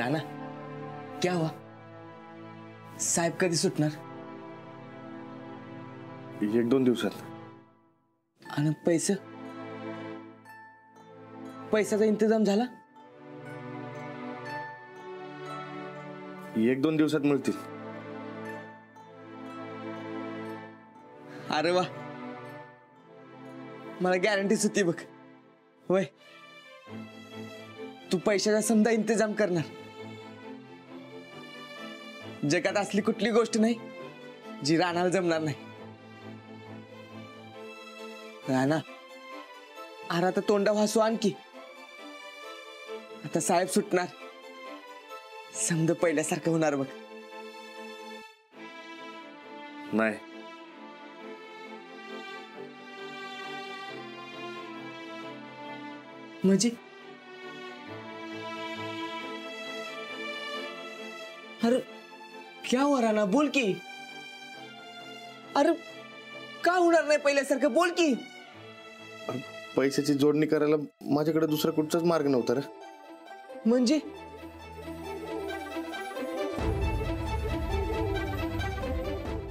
राणा क्या हुआ? साहेब कधी सुटणार? 1-2 दिवसात. आणि पैशाचा इंतजाम झाला? 1-2 दिवसात मिळतील. अरे वा, मला गॅरंटीच होती बघ. होय, तू पैशाचा समजा इंतजाम करणार. जगात असली कुठली गोष्ट नाही जी राणाला जमणार नाही. राणा, अरे आता तोंडा वासू आणखी. आता साहेब सुटणार, समजा पहिल्यासारखं होणार बघ. नाही, म्हणजे अरे क्या हो राणा, बोल की. अरे का होणार नाही पहिल्यासारखं, बोल की. पैशाची जोडणी करायला माझ्याकडे दुसरा कुठचाच मार्ग नव्हता रे.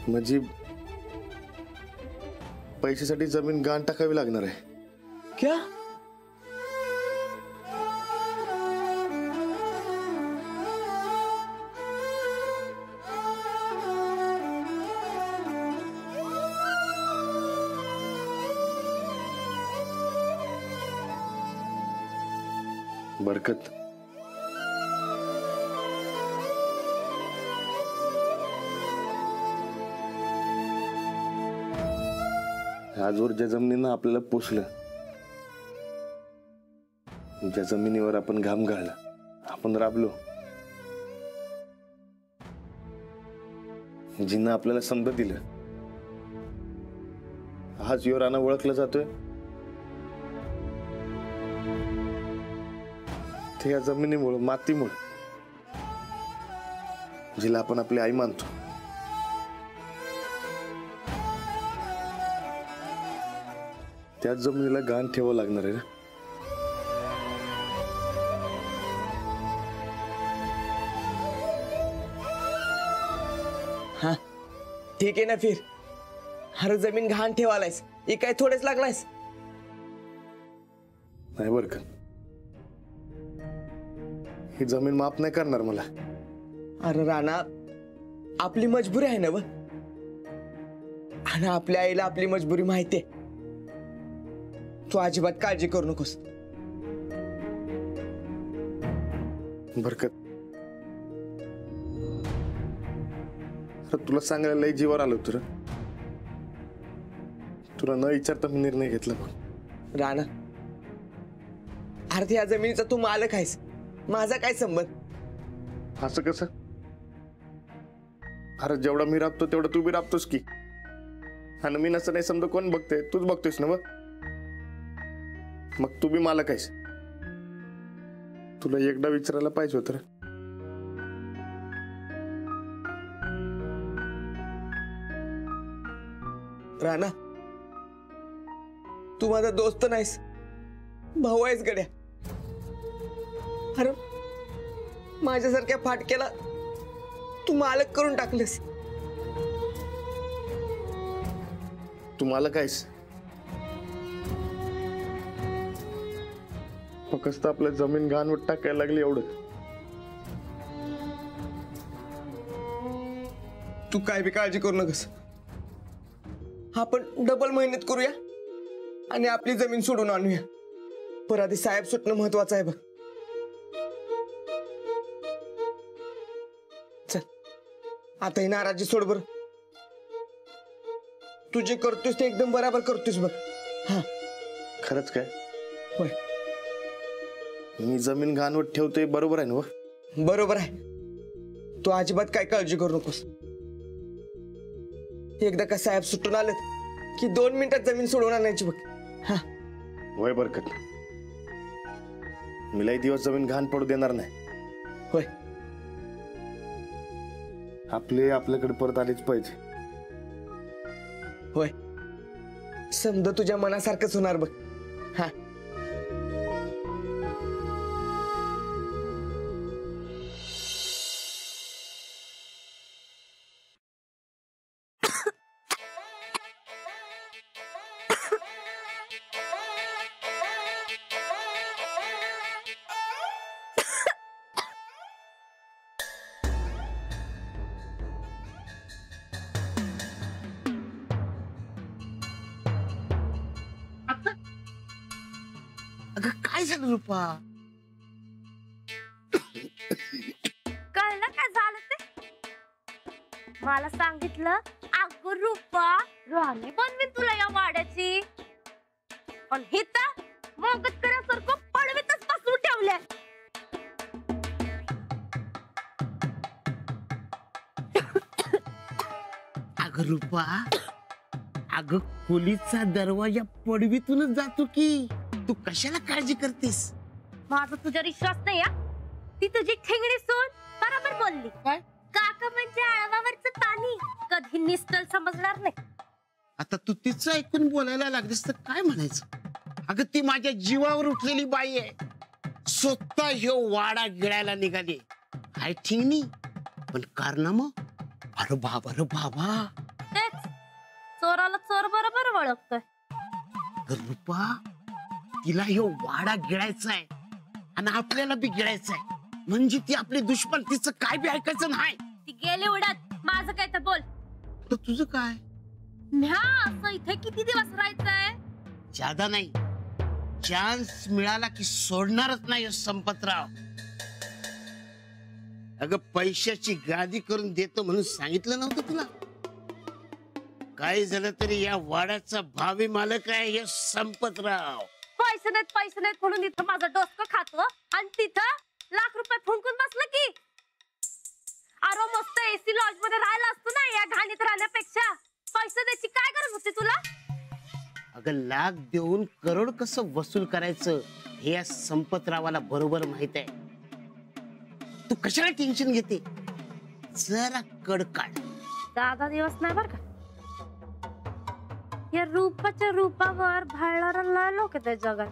म्हणजे पैशासाठी जमीन गहाण टाकावी लागणार आहे. क्या? बरकत, आजवर ज्या जमिनीनं आपल्याला पोसलं, ज्या जमिनीवर आपण घाम गाळला, आपण राबलो, जिनं आपल्याला समज दिलं, आज यो राणा ओळखला जातोय ते या जमिनीमुळे, मातीमुळे, जिला आपण आपली आई मानतो. त्याच जमिनीला गहाण ठेवावं लागणार आहे. हाँ ठीक है ना फिर. हर जमीन गहाण ठेवायलायस, हे काय थोडेच लागलायस? नाही बरं का, ही जमीन माफ नाही करणार मला. अरे राणा, आपली मजबुरी आहे ना व, आणि आपल्या आईला आपली मजबुरी माहितीये. तू अजिबात काळजी करू नकोस. बरकत, तुला सांगायला लय जीवावर आलं होतं. तुला न विचारता मी निर्णय घेतला. राणा, अरे या जमिनीचा तू मालक आहेस, माझा काय संबंध? असं कसं? अरे जेवढा मी राबतो तेवढा तू बी राबतोस की. आणि मी नसं नाही समजा कोण बघते, तूच बघतोस ना. मग तू बी मालक आहेस. तुला एकदा विचारायला पाहिजे होतं. राणा, तू माझा दोस्त नाहीस, भाऊ आहेस गड्या. अरे माझ्यासारख्या फाटक्याला तू मालक करून टाकलेस. तू मालक आहेस, फक्त आपल्या जमीन गहाणवट टाकायला लागली एवढं. तू काय बी काळजी करू नकोस. आपण डबल मेहनत करूया आणि आपली जमीन सोडून आणूया. पर आधी साहेब सुटणं महत्वाचं आहे बघ. चल आता ही नाराजी सोड बरं. तू जे करतोस ते एकदम बरोबर करतोस बघ. हा खरंच काय? होय, मी जमीन गहाणवट ठेवतोय बरोबर आहे ना? बरोबर आहे. तू अजिबात काय काळजी करू नकोस. एकदा का साहेब सुटून आले की 2 मिनिटात जमीन सोडून आणायची बघ. हा होय बरकत, मी लई दिवस जमीन गहाण पडू देणार नाही. होय, आपले आपल्याकडे परत आलेच पाहिजे. होय, समजा तुझ्या मनासारखंच होणार बघ. हा काय झालं रुपा? कळलं काय झालं ते? मला सांगितलं अगं रुपा राणी बनवीन तुला या वाड्याची. पण हिता मोगत करासारखं पडवीतच पसरून ठेवलंय. अगं रुपा, अगं खोलीचा दरवाजा पडवीतूनच जातो की, तू कशाला काळजी करतेस? माझा तुझ्या विश्वास नाही हा. ती तुझी ठेंगणी सून बरोबर बोलली. काय? काका म्हणजे आळवावरचं पाणी कधी निस्तल समजणार नाही. आता तू तिचं ऐकून बोलायला लागलीस तर काय म्हणायचं? अगं ती माझ्या जीवावर उठलेली बाई आहे. स्वतः ह्यो वाडा गिळायला निघाली. काय ठिंगणी पण कारनामं? अरे बाबा, अरे बाबा. तेच चोराला चोर बरोबर ओळखतोय. अगं रुपा, तिला ह्यो वाडा गिळायचा आहे आणि आपल्याला बी गिळायचा आहे. म्हणजे ती आपली दुश्मन, तिचं काय बी ऐकायचं नाही. ती गेली उडत. माझं काय तर बोल. तर तुझं काय? न्या असं इथे किती दिवस राहायचंय? जादा नाही. चान्स मिळाला की सोडणारच नाही हो संपतराव. अगं पैशाची गादी करून देतो म्हणून सांगितलं नव्हतं तुला? काय झालं तरी या वाड्याचा भावी मालक आहे हे संपतराव. पैसे नाहीत म्हणून इथं माझं डोसकं खातो आणि तिथं ₹1,00,000 फुंकून बसलं की. अरे मस्त एसी लॉज मध्ये राहिला असतो ना या घाणीत राहण्यापेक्षा. पैसे द्यायची काय गरज होती तुला? अगं लाख देऊन करोड कसं वसूल करायचं हे या संपतरावाला बरोबर माहित आहे. तू कशाला टेन्शन घेते? जरा कड काढ. दादा दिवस नाही बर का. या रूपाच्या रूपावर भाळणारा लोक त्या जगात.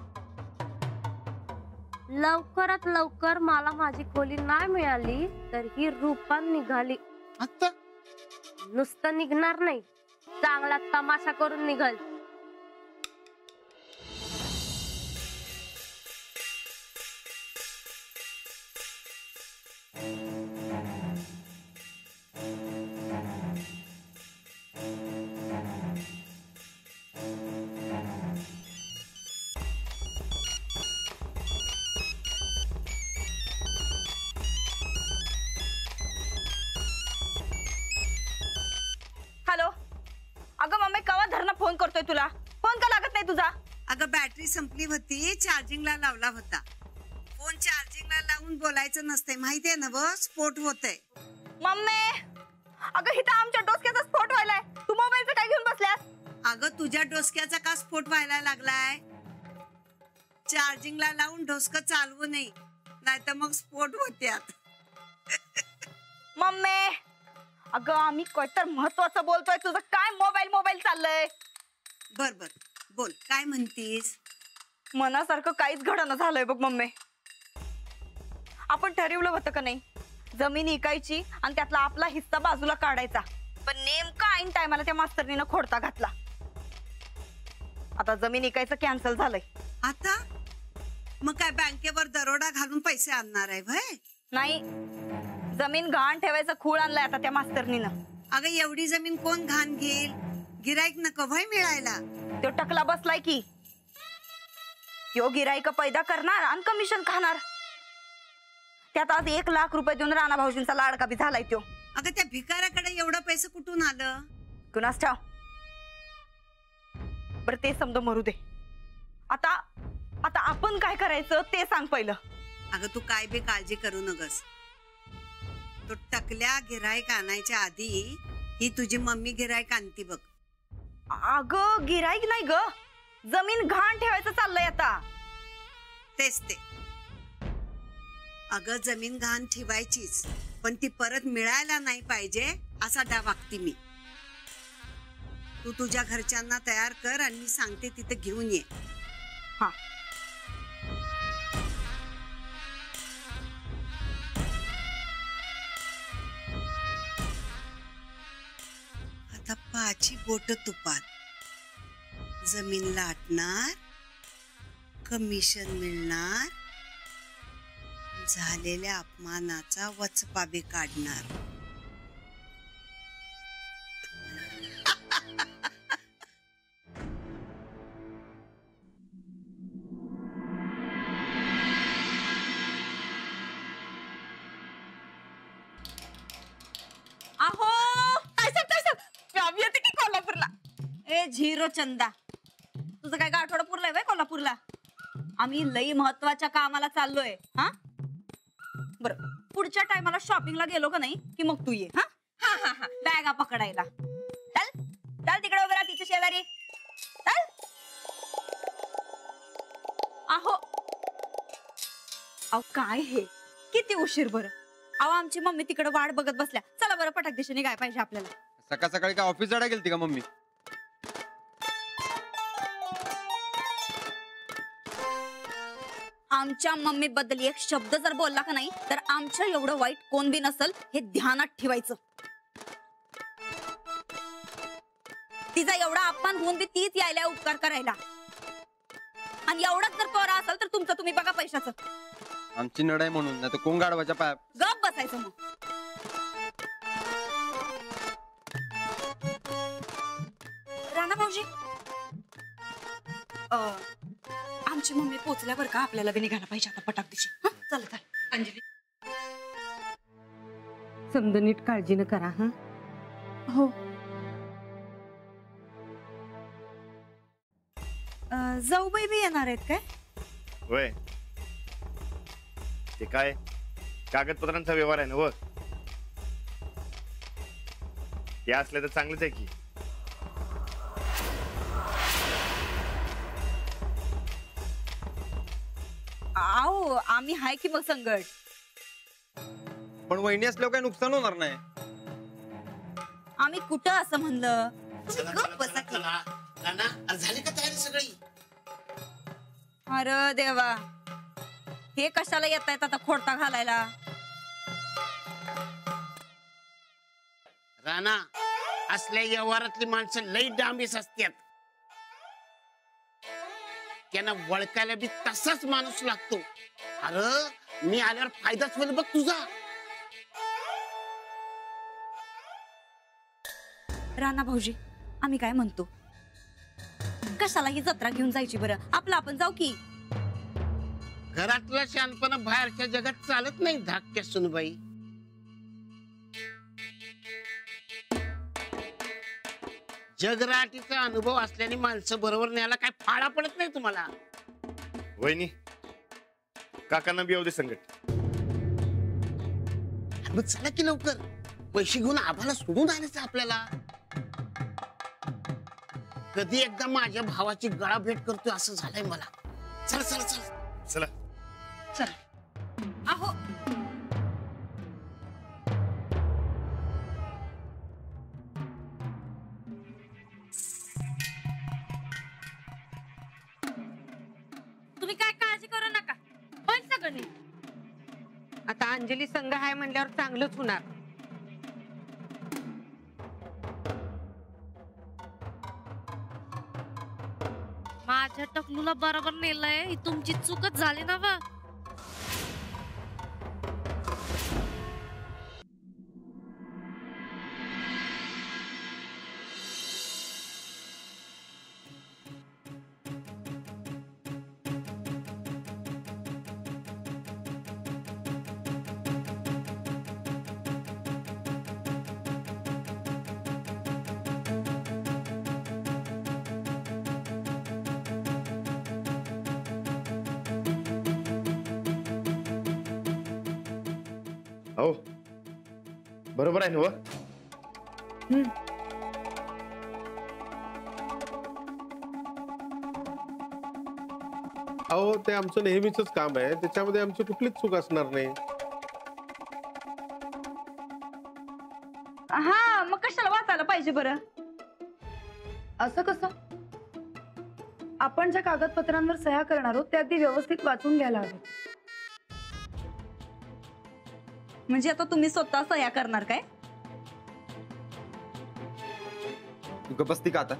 लवकरात लवकर मला माझी खोली नाही मिळाली तर ही रूपा निघाली. आता नुसतं निघणार नाही, चांगला तमाशा करून निघल. हॅलो, अगं मम्मी कवा धरणं फोन करतोय तुला? फोन का लागत नाही तुझा? अगं बॅटरी संपली होती, चार्जिंगला लावला होता. फोन चार्जिंगला लावून बोलायचं नसते, माहितीये ना व, स्फोट होतय. मम्मी अगं इथं आमच्या डोसक्याचा स्फोट व्हायलाय. तू मोबाईलचं काय घेऊन बसल्यास? अगं तुझ्या डोसक्याचा का स्फोट व्हायला लागलाय? चार्जिंगला लावून डोसकं चालवू नये, नाहीतर मग स्फोट होत्यात. मम्मी अगं आम्ही काय तर महत्वाचं बोलतोय, तुझं काय मोबाईल चाललंय? बर बर बोल, काय म्हणतीस? मनासारखं काहीच घडणं झालंय बघ मम्मी. आपण ठरवलं होतं का नाही जमीन विकायची आणि त्यातला आपला हिस्सा बाजूला काढायचा, पण नेमका ऐन टायमाला त्या मास्तरनीनं खोडता घातला. आता जमीन विकायचं कॅन्सल झालंय. आता मग काय बँकेवर दरोडा घालून पैसे आणणार आहे भय? नाही, जमीन गहाण ठेवायचं खूळ आणलाय आता त्या मास्तरनीनं. अगं एवढी जमीन कोण घाण घेईल? गिराईक नको भय मिळायला. तो टकला बसलाय की यो गिराईक पैदा करणार आणि कमिशन खाणार. त्यात आज ₹1,00,000 देऊन राणा भाऊजींचा लाडका बी झालाय तो. अगं त्या भिकाऱ्याकडे एवढं पैसे कुठून आलं? कुणास ठाव. बरं ते समजा मरू दे. आता आता आपण काय करायचं ते सांग पहिलं. अगं तू काय बी काळजी करू नगस. तो टकल्या गिराईक आणायच्या आधी ही तुझी मम्मी गिराईक आणती बघ. अगं गिराईक नाही ग, जमीन घाण ठेवायचं चाललंय आता. तेच ते. अगं जमीन घाण ठेवायचीच, पण ती परत मिळायला नाही पाहिजे असा डाव आखते मी. तू तुझ्या घरच्यांना तयार कर आणि मी सांगते तिथे घेऊन ये. हा आता पाची बोट तुपात. जमीन लाटणार, कमिशन मिळणार, झालेल्या अपमानाचा वचपा बी काढणार. अहो काय सांग आम्ही येते की कोल्हापूरला. ए झिरो चंदा, तुझं काय आठवडा पुरलाय बाय कोल्हापूरला? आम्ही लई महत्वाच्या कामाला चाललोय. हा बर, पुढच्या टायमाला शॉपिंगला गेलो का नाही की मग तू ये. हा हा हा हा बॅगा पकडायला. चल चल तिकडे उभे राहा तिच्या शेजारी. चल. अहो अहो काय हे, किती उशीर बरं. अहो आमची मम्मी तिकडे वाट बघत बसल्या. चला बरं पटाक दिशेने काय पाहिजे आपल्याला. सकाळ सकाळी काय ऑफिस जायला गेलती का मम्मी? आमच्या मम्मी बद्दल एक शब्द जर बोलला का नाही तर आमच्या एवढं वाईट कोण बी नसल हे ध्यानात ठेवायचं. तिचा एवढा अपमान होऊन बी तीच यायला उपकार करायला. आणि एवढाच जर पोरा असेल तर तुमचं तुम्ही बघा पैशाचं. आमची नड आहे म्हणून, नाही तर कोण गाडवाच्या पाया. गप बसायचं मग. राणा भाऊजी, आमची मम्मी पोचल्यावर का आपल्याला बी निघायला पाहिजे आता पटाक दिशी. चला चल अंजली. समजा नीट काळजीनं करा. हा हो. जाऊबाई बी येणार आहेत काय? होय, ते काय कागदपत्रांचा व्यवहार आहे ना व, ते असले तर चांगलंच आहे की. आओ आम्ही हाय की मग संगट. पण वहिनी असल्यावर काही नुकसान होणार नाही. आम्ही कुठं असं म्हणलं. तुम्ही गप्प बसा की. झाली का तयारी सगळी? अरे देवा, हे कशाला येत आहेत आता खोडता घालायला. राणा, असल्या व्यवहारातली माणसं लई डांबीस असतात. त्यांना वळखायला बी तसाच माणूस लागतो. अरे मी आल्यावर फायदाच होईल बघ तुझा. राणा भाऊजी, आम्ही काय म्हणतो, कशाला ही जत्रा घेऊन जायची बरं, आपलं आपण जाऊ की. घरातला शानपणा बाहेरच्या जगात चालत नाही धाकट्या सुनबाई. जगराटीचा अनुभव असल्याने माणसं बरोबर न्यायला काय फाळा पडत नाही तुम्हाला. वहिनी, काकांना बी येऊ दे संकट. मग चला की लवकर, पैसे घेऊन आम्हाला सोडून आणायचं आपल्याला. कधी एकदा माझ्या भावाची गळा भेट करतोय असं झालंय मला. चला चला चला चला. चला. अहो तुम्ही काय काळजी करू नका, होईल सगळं नीट. आता अंजली संघ आहे म्हणल्यावर चांगलंच होणार. माझ्या टकलूला बरोबर नेलंय, ही तुमची चूकच झाली ना बा. हो, बरोबर आहे ना व? अहो ते आमचं नेहमीच काम आहे, त्याच्यामध्ये आमची कुठलीच चूक असणार नाही. हा मग कशाला वाचायला पाहिजे बरं? असं कसं? आपण ज्या कागदपत्रांवर सह्या करणार आहोत ते अगदी व्यवस्थित वाचून घ्यायला हवे. म्हणजे आता तुम्ही स्वतः सह्या करणार काय? तू गप्प बसती का आता?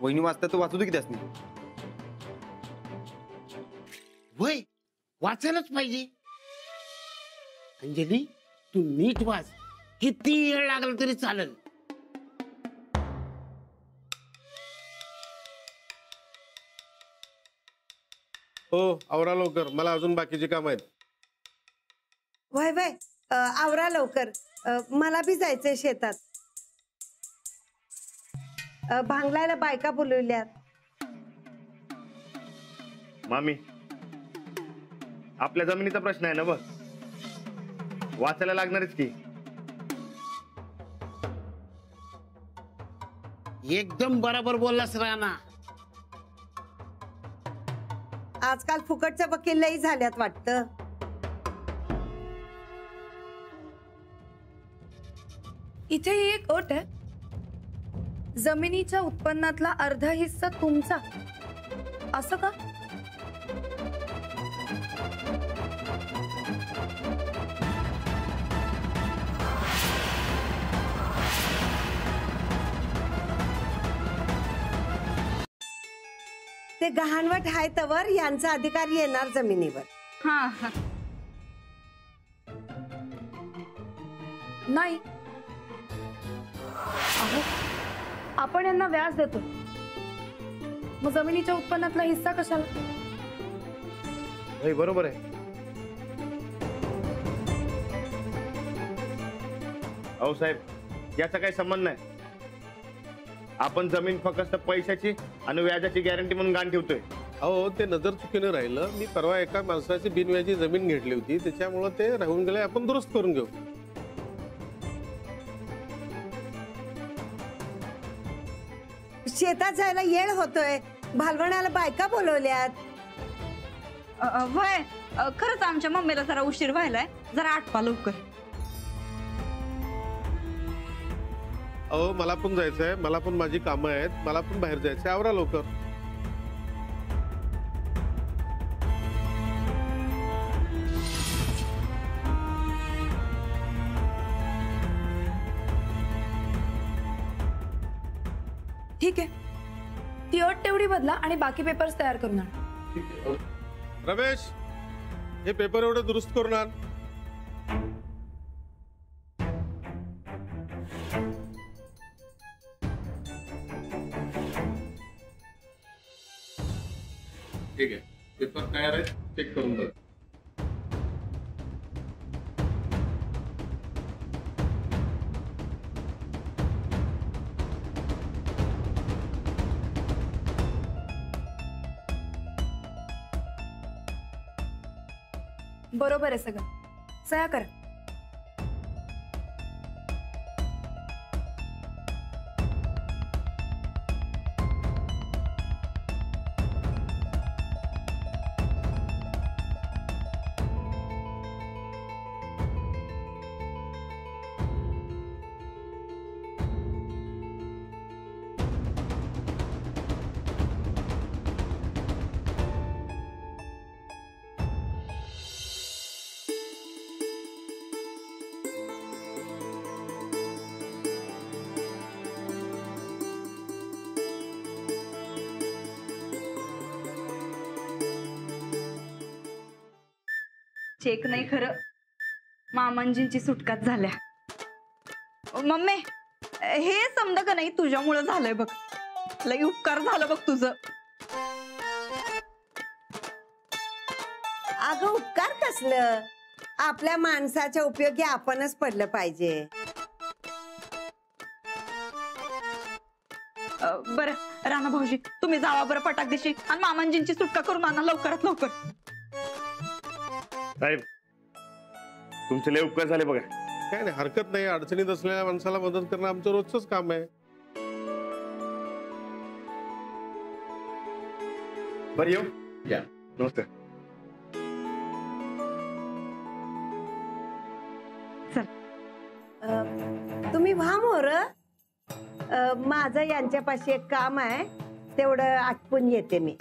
वहिनी वाचता तर वाचू दे की त्यासनी. वय वाचायलाच पाहिजे. अंजली, तू नीट वाच, किती वेळ लागला तरी चालेल. हो आवरा लवकर, मला अजून बाकीची काम आहेत. वय वय आवरा लवकर, मला बी जायचंय शेतात. भांगलायला बायका बोलवल्यात. मामी, आपल्या जमिनीचा प्रश्न आहे ना बघ, वाचायला लागणारच की. एकदम बरोबर बोललास राणा. आजकाल फुकटच्या वकील लई झाल्यात वाटतं. इथे ही एक अट आहे, जमिनीच्या उत्पन्नातला अर्धा हिस्सा तुमचा. असं का? ते गहाणवट आहे तवर यांचा अधिकार येणार जमिनीवर. हा नाही. अहो, आपण यांना व्याज देतो, मग जमिनीच्या उत्पन्नातला हिस्सा कशाला? होय, बरोबर आहे. अहो साहेब, याचा काही संबंध नाही. आपण जमीन फक्त पैशाची आणि व्याजाची गॅरंटी म्हणून गाण ठेवतोय. अहो ते नजर चुकीनं राहिलं. मी परवा एका माणसाची बिनव्याजी जमीन घेतली होती, त्याच्यामुळे ते राहून गेले. आपण दुरुस्त करून घेऊ. शेतात जायला येळ होतोय, भालवणाला बायका बोलवल्यात. वय खरंच आमच्या मम्मीला जरा उशीर व्हायलाय, जरा आटपा लवकर. अहो मला पण जायचंय, मला पण माझी कामं आहेत, मला पण बाहेर जायचंय. आवरा लवकर. ठीक आहे, ती अट तेवढी बदला आणि बाकी पेपर्स तयार करून आण. रमेश, हे पेपर एवढं दुरुस्त करून आण. ठीक आहे, पेपर तयार आहे, चेक करून बघ. बरोबर आहे सगळं. सह्या करा. चेक नाही खरं, मामांजींची सुटकाच झाल्या. मम्मी, हे समजा का नाही तुझ्यामुळं झालंय बघ. लई उपकार झालं बघ तुझं. अगं उपकार कसलं, आपल्या माणसाच्या उपयोगी आपणच पडलं पाहिजे. बरं राणा भाऊजी, तुम्ही जावा बरं पटाक दिशी आणि मामांजींची सुटका करून आणा लवकरात लवकर. साहेब, तुमचे लय उपकार झाले बघा. काय नाही, हरकत नाही. अडचणीत असलेल्या माणसाला मदत करणं आमचं रोजचंच काम आहे. बरं येऊ. या, नमस्ते. तुम्ही व्हा मोर, माझं यांच्यापाशी एक काम आहे, तेवढं आटपून येते मी.